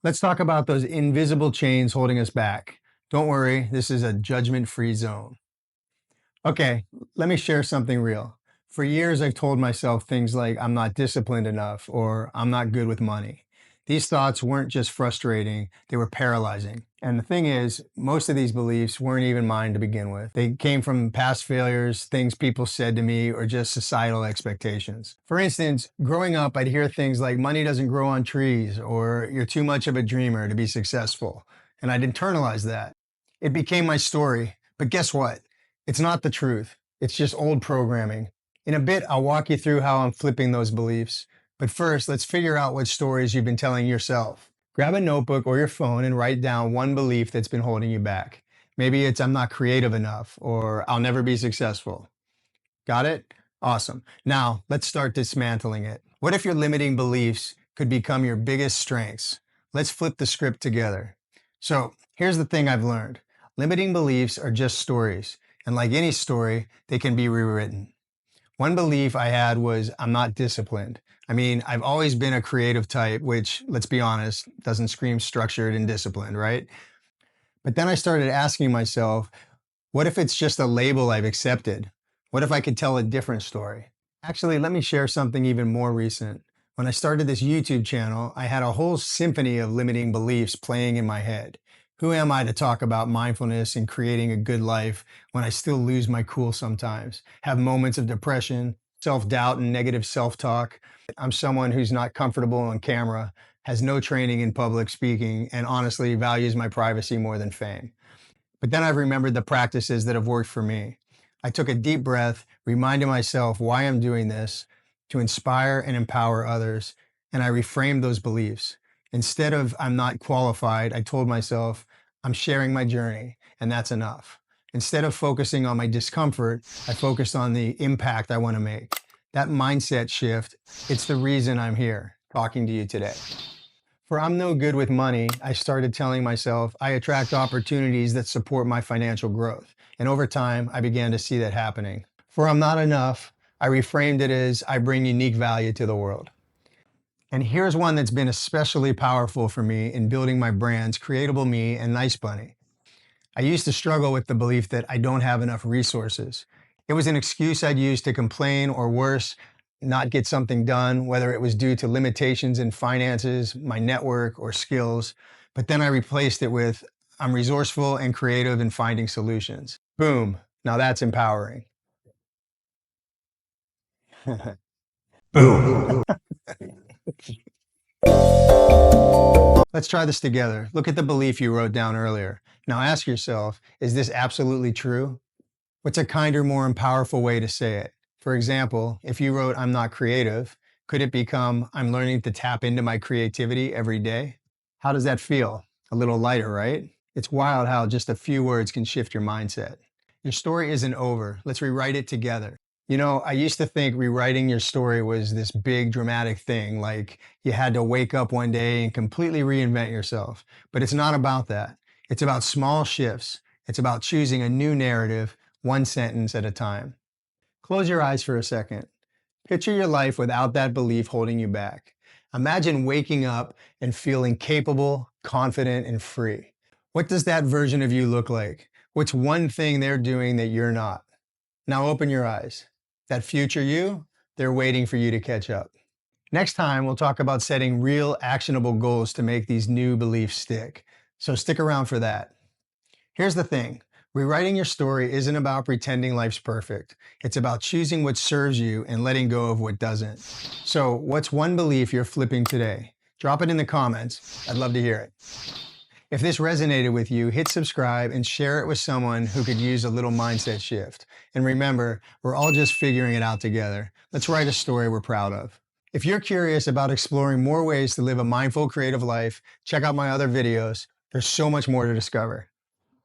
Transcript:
Let's talk about those invisible chains holding us back. Don't worry, this is a judgment-free zone. Okay, let me share something real. For years, I've told myself things like, I'm not disciplined enough or I'm not good with money. These thoughts weren't just frustrating, they were paralyzing. And the thing is, most of these beliefs weren't even mine to begin with. They came from past failures, things people said to me, or just societal expectations. For instance, growing up, I'd hear things like, money doesn't grow on trees, or you're too much of a dreamer to be successful. And I'd internalize that. It became my story. But guess what? It's not the truth. It's just old programming. In a bit, I'll walk you through how I'm flipping those beliefs. But first, let's figure out what stories you've been telling yourself. Grab a notebook or your phone and write down one belief that's been holding you back. Maybe it's I'm not creative enough or I'll never be successful. Got it? Awesome. Now, let's start dismantling it. What if your limiting beliefs could become your biggest strengths? Let's flip the script together. So, here's the thing I've learned. Limiting beliefs are just stories, and like any story, they can be rewritten. One belief I had was I'm not disciplined. I mean, I've always been a creative type, which, let's be honest, doesn't scream structured and disciplined, right? But then I started asking myself, what if it's just a label I've accepted? What if I could tell a different story? Actually, let me share something even more recent. When I started this YouTube channel, I had a whole symphony of limiting beliefs playing in my head. Who am I to talk about mindfulness and creating a good life when I still lose my cool sometimes, have moments of depression, self-doubt, and negative self-talk? I'm someone who's not comfortable on camera, has no training in public speaking, and honestly values my privacy more than fame. But then I've remembered the practices that have worked for me. I took a deep breath, reminded myself why I'm doing this, to inspire and empower others, and I reframed those beliefs. Instead of I'm not qualified, I told myself I'm sharing my journey, and that's enough. Instead of focusing on my discomfort, I focused on the impact I want to make. That mindset shift, it's the reason I'm here talking to you today. For I'm no good with money, I started telling myself I attract opportunities that support my financial growth. And over time, I began to see that happening. For I'm not enough, I reframed it as I bring unique value to the world. And here's one that's been especially powerful for me in building my brands, Creatable Me and Nice Bunny. I used to struggle with the belief that I don't have enough resources. It was an excuse I'd use to complain or worse, not get something done, whether it was due to limitations in finances, my network, or skills. But then I replaced it with, I'm resourceful and creative in finding solutions. Boom. Now that's empowering. Boom. Let's try this together. Look at the belief you wrote down earlier. Now ask yourself, is this absolutely true? What's a kinder, more powerful way to say it? For example, if you wrote, I'm not creative, could it become, I'm learning to tap into my creativity every day? How does that feel? A little lighter, right? It's wild how just a few words can shift your mindset. Your story isn't over. Let's rewrite it together. You know, I used to think rewriting your story was this big dramatic thing, like you had to wake up one day and completely reinvent yourself. But it's not about that. It's about small shifts. It's about choosing a new narrative, one sentence at a time. Close your eyes for a second. Picture your life without that belief holding you back. Imagine waking up and feeling capable, confident, and free. What does that version of you look like? What's one thing they're doing that you're not? Now open your eyes. That future you, they're waiting for you to catch up. Next time, we'll talk about setting real actionable goals to make these new beliefs stick. So stick around for that. Here's the thing. Rewriting your story isn't about pretending life's perfect. It's about choosing what serves you and letting go of what doesn't. So what's one belief you're flipping today? Drop it in the comments. I'd love to hear it. If this resonated with you, hit subscribe and share it with someone who could use a little mindset shift. And remember, we're all just figuring it out together. Let's write a story we're proud of. If you're curious about exploring more ways to live a mindful, creative life, check out my other videos. There's so much more to discover.